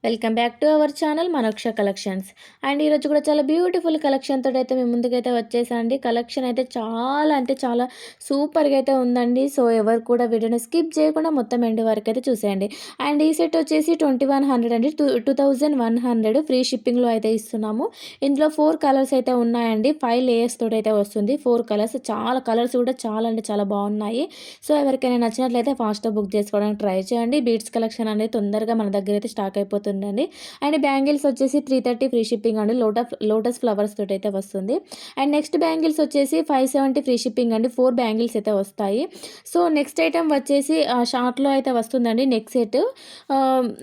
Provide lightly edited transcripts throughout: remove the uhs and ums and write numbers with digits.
Welcome back to our channel Manoksha collections. And ఈరోజు కూడా చాలా బ్యూటిఫుల్ కలెక్షన్ తోటి అయితే మేము ముందుకైతే వచ్చేసా అండి. కలెక్షన్ అయితే చాలా అంటే చాలా సూపర్గా అయితే ఉందండి. సో ఎవరు కూడా వీడియోని స్కిప్ చేయకుండా మొత్తం ఎండ్ వరకు అయితే చూసేయండి. అండ్ ఈ సెట్ వచ్చేసి 2100 అండి, 2100 ఫ్రీ షిప్పింగ్లో అయితే ఇస్తున్నాము. ఇందులో 4 కలర్స్ అయితే ఉన్నాయండి. 5 లేయర్స్ తోటి అయితే వస్తుంది. 4 కలర్స్, చాలా కలర్స్ కూడా చాలా అంటే చాలా బాగున్నాయి. సో ఎవరికైనా నచ్చినట్లయితే ఫాస్ట్గా బుక్ చేసుకోవడానికి ట్రై చేయండి. బీడ్స్ కలెక్షన్ అనేది తొందరగా మన దగ్గర అయితే స్టాక్ అయిపోతుందండి. అండ్ బ్యాంగిల్స్ వచ్చేసి 330 ఫ్రీ షిప్పింగ్ అండి. లోటస్ ఫ్లవర్స్ తోటి అయితే వస్తుంది. అండ్ నెక్స్ట్ బ్యాంగిల్స్ వచ్చేసి 570 ఫ్రీ షిప్పింగ్ అండి. 4 బ్యాంగిల్స్ అయితే వస్తాయి. సో నెక్స్ట్ ఐటమ్ వచ్చేసి షార్ట్లో అయితే వస్తుందండి.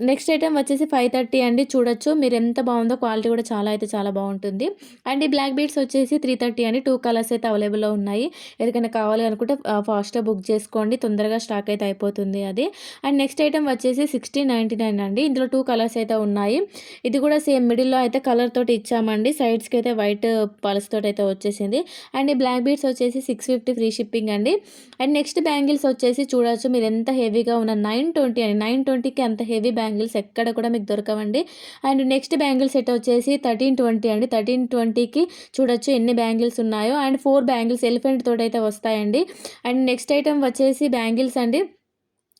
నెక్స్ట్ ఐటమ్ వచ్చేసి 530 అండి. చూడొచ్చు మీరు ఎంత బాగుందో, క్వాలిటీ కూడా చాలా అయితే చాలా బాగుంటుంది. అండ్ ఈ బ్లాక్ బీడ్స్ వచ్చేసి 330 అండి. 2 కలర్స్ అయితే అవైలబుల్లో ఉన్నాయి. ఎవరికైనా కావాలి అనుకుంటే ఫాస్ట్గా బుక్ చేసుకోండి, తొందరగా స్టాక్ అయితే అయిపోతుంది అది. అండ్ నెక్స్ట్ ఐటమ్ వచ్చేసి 1699 అండి. ఇందులో 2 కలర్స్ అయితే ఉన్నాయి. ఇది కూడా సేమ్ మిడిల్లో అయితే కలర్ తోటి ఇచ్చామండి. సైడ్స్కి అయితే వైట్ పల్స్ తోటి అయితే వచ్చేసింది. అండ్ ఈ బ్లాక్ బీడ్స్ వచ్చేసి 650 ఫ్రీ షిప్పింగ్ అండి. అండ్ నెక్స్ట్ బ్యాంగిల్స్ వచ్చేసి చూడొచ్చు మీరు ఎంత హెవీగా ఉన్న 920 అండి. 920కి అంత హెవీ బ్యాంగిల్స్ ఎక్కడ కూడా మీకు దొరకవండి. అండ్ నెక్స్ట్ బ్యాంగిల్ సెట్ వచ్చేసి 1320 అండి. 1320కి చూడొచ్చు ఎన్ని బ్యాంగిల్స్ ఉన్నాయో. అండ్ 4 బ్యాంగిల్స్ ఎలిఫెంట్ తోటి అయితే వస్తాయండి. అండ్ నెక్స్ట్ ఐటమ్ వచ్చేసి బ్యాంగిల్స్ అండి.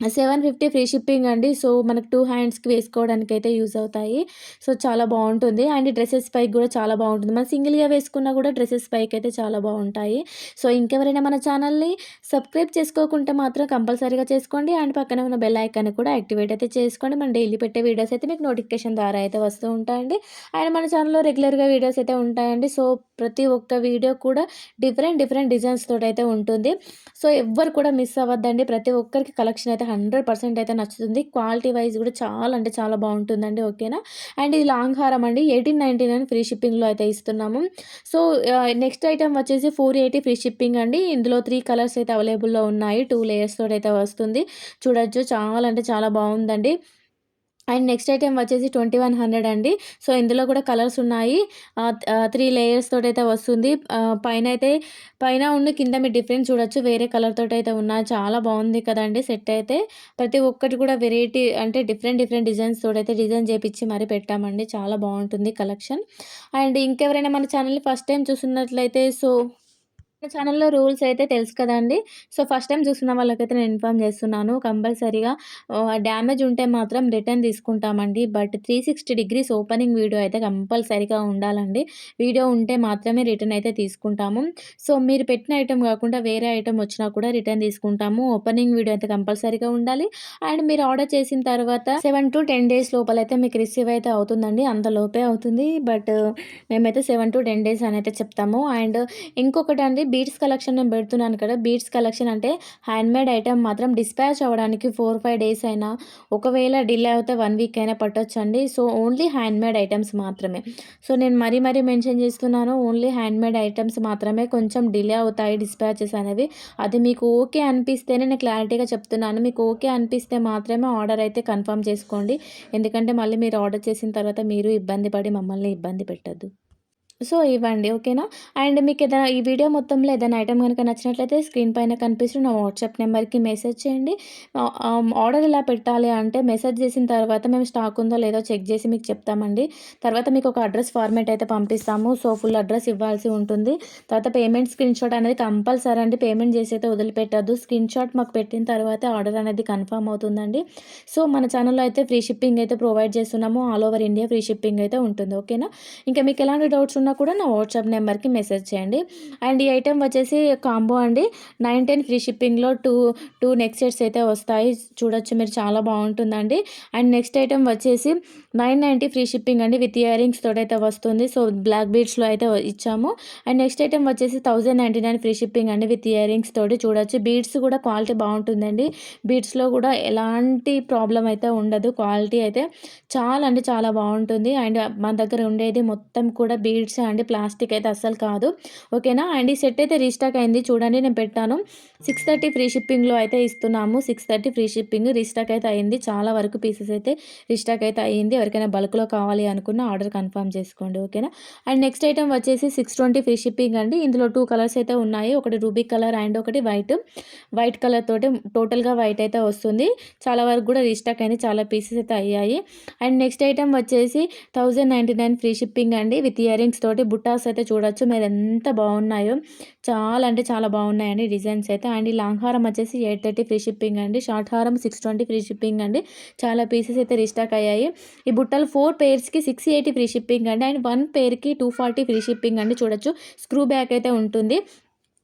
750 ఫ్రీ షిప్పింగ్ అండి. సో మనకు 2 హ్యాండ్స్కి వేసుకోవడానికి అయితే యూజ్ అవుతాయి. సో చాలా బాగుంటుంది. అండ్ డ్రెస్సెస్ పైకి కూడా చాలా బాగుంటుంది. మనం సింగిల్గా వేసుకున్నా కూడా డ్రెస్సెస్ పైకి అయితే చాలా బాగుంటాయి. సో ఇంకెవరైనా మన ఛానల్ని సబ్స్క్రైబ్ చేసుకోకుంటే మాత్రం కంపల్సరీగా చేసుకోండి. అండ్ పక్కన ఉన్న బెల్ ఐకాన్ కూడా యాక్టివేట్ అయితే చేసుకోండి. మనం డైలీ పెట్టే వీడియోస్ అయితే మీకు నోటిఫికేషన్ ద్వారా అయితే వస్తూ ఉంటాయండి. అండ్ మన ఛానల్లో రెగ్యులర్గా వీడియోస్ అయితే ఉంటాయండి. సో ప్రతి ఒక్క వీడియో కూడా డిఫరెంట్ డిజైన్స్ తోటి అయితే ఉంటుంది. సో ఎవ్వరు కూడా మిస్ అవ్వద్దండి. ప్రతి ఒక్కరికి కలెక్షన్ అయితే 100% అయితే నచ్చుతుంది. క్వాలిటీ వైజ్ కూడా చాలా అంటే చాలా బాగుంటుందండి. ఓకేనా. అండ్ ఇది లాంగ్ హారం అండి. 1899 ఫ్రీ షిప్పింగ్లో అయితే ఇస్తున్నాము. సో నెక్స్ట్ ఐటమ్ వచ్చేసి 480 ఫ్రీ షిప్పింగ్ అండి. ఇందులో 3 కలర్స్ అయితే అవైలబుల్లో ఉన్నాయి. 2 లేయర్స్ తోటి అయితే వస్తుంది. చూడొచ్చు చాలా అంటే చాలా బాగుందండి. అండ్ నెక్స్ట్ ఐటెమ్ వచ్చేసి 2100 అండి. సో ఇందులో కూడా కలర్స్ ఉన్నాయి. 3 లేయర్స్ తోటైతే వస్తుంది. పైన కింద మీరు డిఫరెన్స్ చూడొచ్చు. వేరే కలర్ తోటైతే ఉన్నాయి. చాలా బాగుంది కదండి సెట్ అయితే. ప్రతి ఒక్కటి కూడా వెరైటీ అంటే డిఫరెంట్ డిజైన్స్ తోటైతే డిజైన్ చేపించి మరీ పెట్టామండి. చాలా బాగుంటుంది కలెక్షన్. అండ్ ఇంకెవరైనా మన ఛానల్ని ఫస్ట్ టైం చూస్తున్నట్లయితే మన ఛానల్లో రూల్స్ అయితే తెలుసు కదండి. సో ఫస్ట్ టైం చూస్తున్న వాళ్ళకైతే నేను ఇన్ఫార్మ్ చేస్తున్నాను. కంపల్సరీగా డ్యామేజ్ ఉంటే మాత్రం రిటర్న్ తీసుకుంటామండి. బట్ 360 డిగ్రీస్ ఓపెనింగ్ వీడియో అయితే కంపల్సరీగా ఉండాలండి. వీడియో ఉంటే మాత్రమే రిటర్న్ అయితే తీసుకుంటాము. సో మీరు పెట్టిన ఐటెం కాకుండా వేరే ఐటెం వచ్చినా కూడా రిటర్న్ తీసుకుంటాము. ఓపెనింగ్ వీడియో అయితే కంపల్సరీగా ఉండాలి. అండ్ మీరు ఆర్డర్ చేసిన తర్వాత 7 to 10 డేస్ లోపలైతే మీకు రిసీవ్ అయితే అవుతుందండి. అంతలోపే అవుతుంది. బట్ మేమైతే 7 to 10 డేస్ అని అయితే చెప్తాము. అండ్ ఇంకొకటి అండి, బీడ్స్ కలెక్షన్ నేను పెడుతున్నాను కదా. బీడ్స్ కలెక్షన్ అంటే హ్యాండ్మేడ్ ఐటెం మాత్రం డిస్పాచ్ అవ్వడానికి 4-5 డేస్ అయినా, ఒకవేళ డిలే అయితే 1 వీక్ అయినా పట్టొచ్చండి. సో ఓన్లీ హ్యాండ్మేడ్ ఐటమ్స్ మాత్రమే. సో నేను మరీ మెన్షన్ చేస్తున్నాను. ఓన్లీ హ్యాండ్మేడ్ ఐటమ్స్ మాత్రమే కొంచెం డిలే అవుతాయి డిస్పాచెస్ అనేవి. అది మీకు ఓకే అనిపిస్తేనే నేను క్లారిటీగా చెప్తున్నాను. మీకు ఓకే అనిపిస్తే మాత్రమే ఆర్డర్ అయితే కన్ఫర్మ్ చేసుకోండి. ఎందుకంటే మళ్ళీ మీరు ఆర్డర్ చేసిన తర్వాత మీరు ఇబ్బంది పడి మమ్మల్ని ఇబ్బంది పెట్టద్దు. సో ఇవ్వండి. ఓకేనా. అండ్ మీకు ఏదైనా ఈ వీడియో మొత్తంలో ఏదైనా ఐటమ్ కనుక నచ్చినట్లయితే స్క్రీన్ పైన కనిపిస్తున్న నా వాట్సాప్ నెంబర్కి మెసేజ్ చేయండి. ఆర్డర్ ఎలా పెట్టాలి అంటే, మెసేజ్ చేసిన తర్వాత మేము స్టాక్ ఉందో లేదో చెక్ చేసి మీకు చెప్తామండి. తర్వాత మీకు ఒక అడ్రస్ ఫార్మేట్ అయితే పంపిస్తాము. సో ఫుల్ అడ్రస్ ఇవ్వాల్సి ఉంటుంది. తర్వాత పేమెంట్ స్క్రీన్ షాట్ అనేది కంపల్సరీ అండి. పేమెంట్ చేసి అయితే వదిలిపెట్టద్దు. స్క్రీన్ షాట్ మాకు పెట్టిన తర్వాత ఆర్డర్ అనేది కన్ఫర్మ్ అవుతుందండి. సో మన ఛానల్లో అయితే ఫ్రీ షిప్పింగ్ అయితే ప్రొవైడ్ చేస్తున్నాము. All over India free shipping అయితే ఉంటుంది. ఓకేనా. ఇంకా మీకు ఎలాంటి డౌట్స్ ఉన్నా కూడా నా వాట్సాప్ నెంబర్కి మెసేజ్ చేయండి. అండ్ ఈ ఐటెం వచ్చేసి కాంబో అండి. 910 ఫ్రీ షిప్పింగ్లో టూ నెక్ సెట్స్ అయితే వస్తాయి. చూడొచ్చు మీరు, చాలా బాగుంటుందండి. అండ్ నెక్స్ట్ ఐటెం వచ్చేసి 990 ఫ్రీ షిప్పింగ్ అండి. విత్ ఇయర్ రింగ్స్ తోటైతే వస్తుంది. సో బ్లాక్ బీడ్స్లో అయితే ఇచ్చాము. అండ్ నెక్స్ట్ ఐటెం వచ్చేసి 1099 ఫ్రీ షిప్పింగ్ అండి. విత్ ఇయర్ రింగ్స్ తోటి. చూడొచ్చు బీడ్స్ కూడా క్వాలిటీ బాగుంటుందండి. బీడ్స్లో కూడా ఎలాంటి ప్రాబ్లం అయితే ఉండదు. క్వాలిటీ అయితే చాలా అంటే చాలా బాగుంటుంది. అండ్ మన దగ్గర ఉండేది మొత్తం కూడా బీడ్స్ ప్లేట్సే అండి, ప్లాస్టిక్ అయితే అస్సలు కాదు. ఓకేనా. అండ్ ఈ సెట్ అయితే రీస్టాక్ అయింది చూడండి, నేను పెట్టాను. 630 ఫ్రీ షిప్పింగ్‌లో అయితే ఇస్తున్నాము. 630 ఫ్రీ షిప్పింగ్ రీస్టాక్ అయితే అయింది. చాలా వరకు పీసెస్ అయితే రీస్టాక్ అయితే అయ్యింది. ఎవరికైనా బల్క్‌లో కావాలి అనుకున్న ఆర్డర్ కన్ఫర్మ్ చేసుకోండి. ఓకేనా. అండ్ నెక్స్ట్ ఐటెమ్ వచ్చేసి 620 ఫ్రీ షిప్పింగ్ అండి. ఇందులో 2 కలర్స్ అయితే ఉన్నాయి. ఒకటి రూబీ కలర్ అండ్ ఒకటి వైట్. వైట్ కలర్ తోటి టోటల్‌గా వైట్ అయితే వస్తుంది. చాలా వరకు కూడా రీస్టాక్ అయింది. చాలా పీసెస్ అయితే అయ్యాయి. అండ్ నెక్స్ట్ ఐటెమ్ వచ్చేసి 1099 ఫ్రీ షిప్పింగ్ అండి. విత్ ఇయర్ రింగ్స్ తోటి బుట్టాస్ అయితే చూడొచ్చు మీరు ఎంత బాగున్నాయో. చాలా అంటే చాలా బాగున్నాయండి డిజైన్స్ అయితే. అండ్ ఈ లాంగ్ హారం వచ్చేసి 830 ఫ్రీ షిప్పింగ్ అండి. షార్ట్ హారం 620 ఫ్రీ షిప్పింగ్ అండి. చాలా పీసెస్ అయితే రీస్టాక్ అయ్యాయి. ఈ బుట్టలు 4 పెయిర్స్‌కి 680 ఫ్రీ షిప్పింగ్ అండి. అండ్ 1 పెయిర్‌కి 240 ఫ్రీ షిప్పింగ్ అండి. చూడొచ్చు స్క్రూ బ్యాక్ అయితే ఉంటుంది.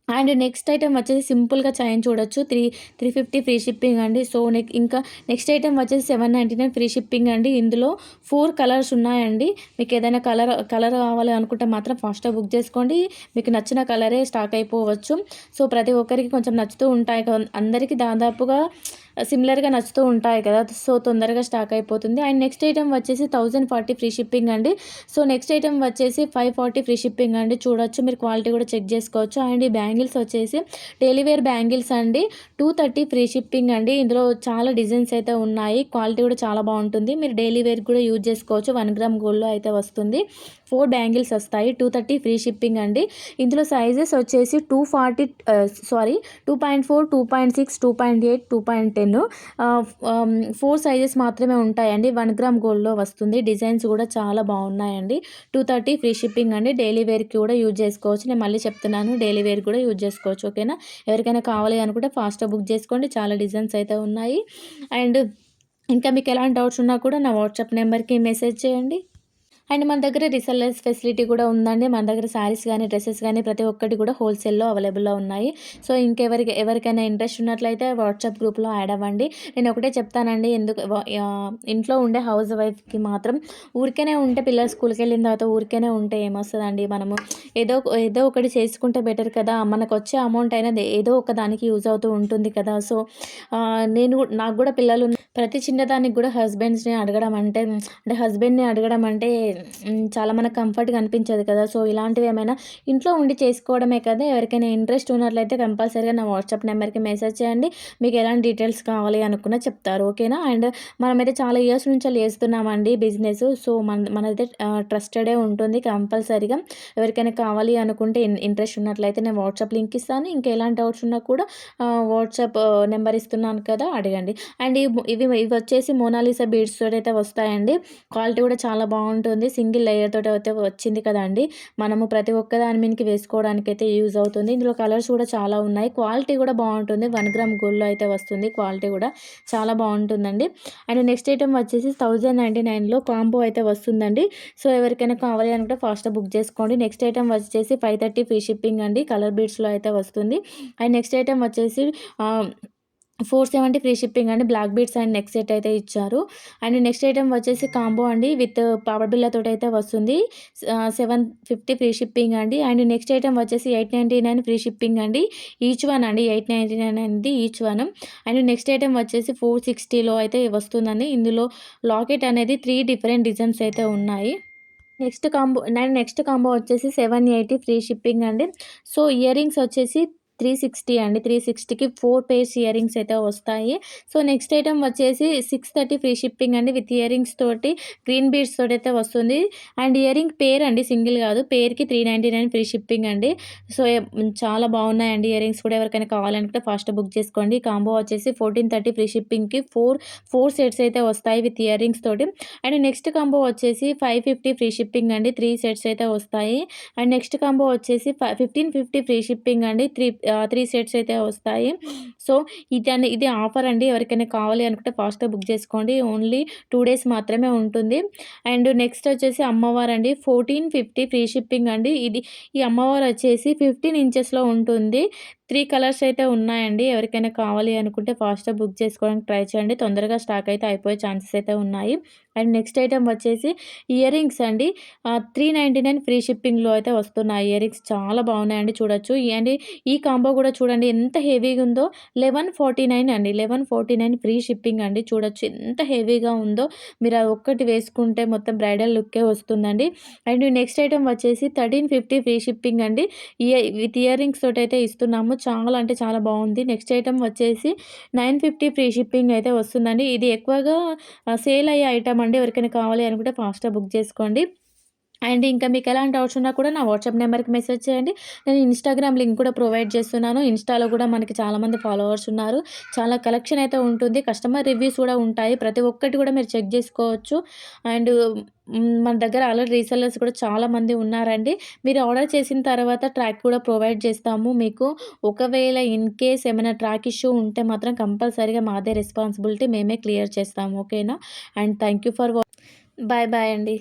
అండ్ నెక్స్ట్ ఐటెమ్ వచ్చేసి సింపుల్‌గా చైన్ చూడొచ్చు. 350 ఫ్రీ షిప్పింగ్ అండి. సో, ఇంకా నెక్స్ట్ ఐటెమ్ వచ్చేసి 799 ఫ్రీ షిప్పింగ్ అండి. ఇందులో 4 కలర్స్ ఉన్నాయండి. మీకు ఏదైనా కలర్ కావాలి అనుకుంటే మాత్రం ఫాస్ట్‌గా బుక్ చేసుకోండి. మీకు నచ్చిన కలరే స్టాక్ అయిపోవచ్చు. సో, ప్రతి ఒక్కరికి కొంచెం నచ్చుతూ ఉంటాయి అందరికీ దాదాపుగా సిమిలర్‌గా నచ్చుతూ ఉంటాయి కదా! సో, తొందరగా స్టాక్ అయిపోతుంది. అండ్ నెక్స్ట్ ఐటెమ్ వచ్చేసి 1040 ఫ్రీ షిప్పింగ్ అండి. సో, నెక్స్ట్ ఐటెమ్ వచ్చేసి 540 ఫ్రీ షిప్పింగ్ అండి. చూడొచ్చు మీరు క్వాలిటీ కూడా చెక్ చేసుకోవచ్చు. అండ్ ఈ బ్యాంగిల్స్ వచ్చేసి డైలీ వేర్ బ్యాంగిల్స్ అండి. 230 ఫ్రీ షిప్పింగ్ అండి. ఇందులో చాలా డిజైన్స్ అయితే ఉన్నాయి. క్వాలిటీ కూడా చాలా బాగుంటుంది. మీరు డైలీ వేర్‌కి కూడా యూజ్ చేసుకోవచ్చు. 1 గ్రామ్ గోల్డ్‌లో అయితే వస్తుంది. 4 బ్యాంగిల్స్ వస్తాయి. 230 ఫ్రీ షిప్పింగ్ అండి. ఇందులో సైజెస్ వచ్చేసి 2.4, 2.6, 2.8, 2.10 4 సైజెస్ మాత్రమే ఉంటాయండి. 1 గ్రామ్ గోల్డ్‌లో వస్తుంది. డిజైన్స్ కూడా చాలా బాగున్నాయండి. 230 ఫ్రీ షిప్పింగ్ అండి. డైలీ వేర్‌కి కూడా యూజ్ చేసుకోవచ్చు. నేను మళ్ళీ చెప్తున్నాను, డైలీ వేర్‌కి కూడా యూజ్ చేసుకోవచ్చు. ఓకేనా. ఎవరికైనా కావాలి అనుకుంటే ఫాస్ట్‌గా బుక్ చేసుకోండి. చాలా డిజైన్స్ అయితే ఉన్నాయి. అండ్ ఇంకా మీకు ఎలాంటి డౌట్స్ ఉన్నా కూడా నా వాట్సాప్ నెంబర్‌కి మెసేజ్ చేయండి. అండ్ మన దగ్గర రీసెల్లర్స్ ఫెసిలిటీ కూడా ఉందండి. మన దగ్గర శారీస్ గానీ, డ్రెసెస్ గానీ ప్రతి ఒక్కటి కూడా హోల్‌సేల్‌లో అవైలబుల్‌లో ఉన్నాయి. సో, ఎవరికైనా ఇంట్రెస్ట్ ఉన్నట్లయితే వాట్సాప్ గ్రూప్‌లో యాడ్ అవ్వండి. నేను ఒకటే చెప్తానండి, ఇంట్లో ఉండే హౌస్ వైఫ్‌కి మాత్రం ఊరికేనే ఉంటే, పిల్లలు స్కూల్‌కెళ్ళిన తర్వాత ఊరికేనే ఉంటే ఏమొస్తదండి. మనము ఏదో ఏదో ఒకటి చేసుకుంటే బెటర్ కదా! మనకొచ్చే అమౌంట్ అయినా ఏదో ఒక దానికి యూజ్ అవుతూ ఉంటుంది కదా! సో, నాకు కూడా పిల్లలు ప్రతి చిన్నదానికి కూడా హస్బెండ్‌ని అడగడం అంటే చాలా మనకు కంఫర్ట్‌గా అనిపించదు కదా! సో, ఇలాంటివి ఏమైనా ఇంట్లో ఉండి చేసుకోవడమే కదా! ఎవరికైనా ఇంట్రెస్ట్ ఉన్నట్లయితే కంపల్సరీగా నా వాట్సాప్ నెంబర్‌కి మెసేజ్ చేయండి. మీకు ఎలాంటి డీటెయిల్స్ కావాలి అనుకున్నా చెప్తారు. ఓకేనా. అండ్ మనమైతే చాలా ఇయర్స్ నుంచి చేస్తున్నామండి బిజినెస్. సో, మనదైతే ట్రస్టెడే ఉంటుంది కంపల్సరీగా. ఎవరికైనా కావాలి అనుకుంటే ఇంట్రెస్ట్ ఉన్నట్లయితే నేను వాట్సాప్ లింక్ ఇస్తాను. ఇంకా ఎలాంటి డౌట్స్ ఉన్నా కూడా వాట్సాప్ నెంబర్ ఇస్తున్నాను కదా, అడగండి. అండ్ ఇవి వచ్చేసి మోనాలిసా బీడ్స్ తోటైతే వస్తాయండి. క్వాలిటీ కూడా చాలా బాగుంటుంది. సింగిల్ లేయర్ తోటి అయితే వచ్చింది కదండీ. మనము ప్రతి ఒక్క దాని మీదకి వేసుకోవడానికైతే యూజ్ అవుతుంది. ఇందులో కలర్స్ కూడా చాలా ఉన్నాయి. క్వాలిటీ కూడా బాగుంటుంది. 1 గ్రామ్ గోల్డ్‌లో అయితే వస్తుంది. క్వాలిటీ కూడా చాలా బాగుంటుందండి. అండ్ నెక్స్ట్ ఐటెమ్ వచ్చేసి 1099లో కాంబో అయితే వస్తుందండి. సో, ఎవరికైనా కావాలి అనుకుంటే ఫాస్ట్‌గా బుక్ చేసుకోండి. నెక్స్ట్ ఐటెమ్ వచ్చేసి 530 ఫ్రీ షిప్పింగ్ అండి. కలర్ బీడ్స్‌లో అయితే వస్తుంది. అండ్ నెక్స్ట్ ఐటెమ్ వచ్చేసి ఆహ్ 470 ఫ్రీ షిప్పింగ్ అండి. Black beads and neck set అయితే ఇచ్చారు. అండ్ నెక్స్ట్ ఐటెమ్ వచ్చేసి కాంబో అండి. విత్ పవర్ బిల్లతోటి అయితే వస్తుంది. 750 ఫ్రీ షిప్పింగ్ అండి. అండ్ నెక్స్ట్ ఐటెమ్ వచ్చేసి 899 ఫ్రీ షిప్పింగ్ అండి. ఈచ్ వన్ అండి. 899 అనేది each one. And next item వచ్చేసి 460లో అయితే వస్తుందండి. ఇందులో లాకెట్ అనేది 3 డిఫరెంట్ డిజైన్స్ అయితే ఉన్నాయి. నెక్స్ట్ కాంబో వచ్చేసి 780 ఫ్రీ షిప్పింగ్ అండి. సో, ఇయర్ రింగ్స్ వచ్చేసి 360 అండి. 360కి 4 పెయిర్స్ ఇయర్ రింగ్స్ అయితే వస్తాయి. సో, నెక్స్ట్ ఐటెమ్ వచ్చేసి 630 ఫ్రీ షిప్పింగ్ అండి. విత్ ఇయర్ రింగ్స్ తోటి గ్రీన్ బీడ్స్ తోటైతే వస్తుంది. అండ్ ఇయర్ రింగ్ పేర్ అండి, సింగిల్ కాదు. పేర్‌కి 399 ఫ్రీ షిప్పింగ్ అండి. సో, చాలా బాగున్నాయండి ఇయర్ రింగ్స్ కూడా. ఎవరికైనా కావాలనుకుంటే ఫాస్ట్ బుక్ చేసుకోండి. కాంబో వచ్చేసి 1430 ఫ్రీ షిప్పింగ్‌కి 4 సెట్స్ అయితే వస్తాయి విత్ ఇయర్ రింగ్స్ తోటి. అండ్ నెక్స్ట్ కాంబో వచ్చేసి 550 ఫ్రీ షిప్పింగ్ అండి. 3 సెట్స్ అయితే వస్తాయి. అండ్ నెక్స్ట్ కాంబో వచ్చేసి 1550 ఫ్రీ షిప్పింగ్ అండి. 3 సెట్స్ అయితే వస్తాయి. సో, ఇది ఆఫర్ అండి. ఎవరికైనా కావాలి అనుకుంటే ఫాస్ట్‌గా బుక్ చేసుకోండి. ఓన్లీ 2 డేస్ మాత్రమే ఉంటుంది. అండ్ నెక్స్ట్ వచ్చేసి అమ్మవారండి. 1450 ఫ్రీ షిప్పింగ్ అండి. ఈ అమ్మవారు వచ్చేసి 15 ఇంచెస్‌లో ఉంటుంది. 3 కలర్స్ అయితే ఉన్నాయండి. ఎవరికైనా కావాలి అనుకుంటే ఫాస్ట్‌గా బుక్ చేసుకోవడానికి ట్రై చేయండి. తొందరగా స్టాక్ అయితే అయిపోయే ఛాన్సెస్ అయితే ఉన్నాయి. అండ్ నెక్స్ట్ ఐటెమ్ వచ్చేసి ఇయర్ రింగ్స్ అండి. 399 ఫ్రీ షిప్పింగ్‌లో అయితే వస్తున్నాయి. ఇయర్ రింగ్స్ చాలా బాగున్నాయండి చూడొచ్చు. అండ్ ఈ కాంబో కూడా చూడండి ఎంత హెవీగా ఉందో. 1149 అండి. 1149 ఫ్రీ షిప్పింగ్ అండి. చూడొచ్చు ఎంత హెవీగా ఉందో. మీరు అది ఒక్కటి వేసుకుంటే మొత్తం బ్రైడల్ లుక్కే వస్తుందండి. అండ్ నెక్స్ట్ ఐటెమ్ వచ్చేసి 1350 ఫ్రీ షిప్పింగ్ అండి. విత్ ఇయర్ రింగ్స్ తోటైతే ఇస్తున్నాము. చాలా అంటే చాలా బాగుంది. నెక్స్ట్ ఐటెమ్ వచ్చేసి 950 ఫ్రీ షిప్పింగ్ అయితే వస్తుందండి. ఇది ఎక్కువగా సేల్ అయ్యే ఐటెమ్ అండి. ఎవరికైనా కావాలి అనుకుంటే ఫాస్ట్‌గా బుక్ చేసుకోండి. అండ్ ఇంకా మీకు ఎలాంటి డౌట్స్ ఉన్నా కూడా నా వాట్సాప్ నెంబర్‌కి మెసేజ్ చేయండి. నేను ఇన్‌స్టాగ్రామ్ లింక్ కూడా ప్రొవైడ్ చేస్తున్నాను. ఇన్‌స్టాలో కూడా మనకి చాలామంది ఫాలోవర్స్ ఉన్నారు. చాలా కలెక్షన్ అయితే ఉంటుంది. కస్టమర్ రివ్యూస్ కూడా ఉంటాయి. ప్రతి ఒక్కటి కూడా మీరు చెక్ చేసుకోవచ్చు. అండ్ మన దగ్గర ఆల్రెడీ రీసెల్లర్స్ కూడా చాలామంది ఉన్నారండి. మీరు ఆర్డర్ చేసిన తర్వాత ట్రాక్ కూడా ప్రొవైడ్ చేస్తాము మీకు. ఒకవేళ ఇన్ కేస్ ఏమైనా ట్రాక్ ఇష్యూ ఉంటే మాత్రం కంపల్సరీగా మాదే రెస్పాన్సిబిలిటీ. మేమే క్లియర్ చేస్తాము. ఓకేనా? And thank you for bye bye అండి.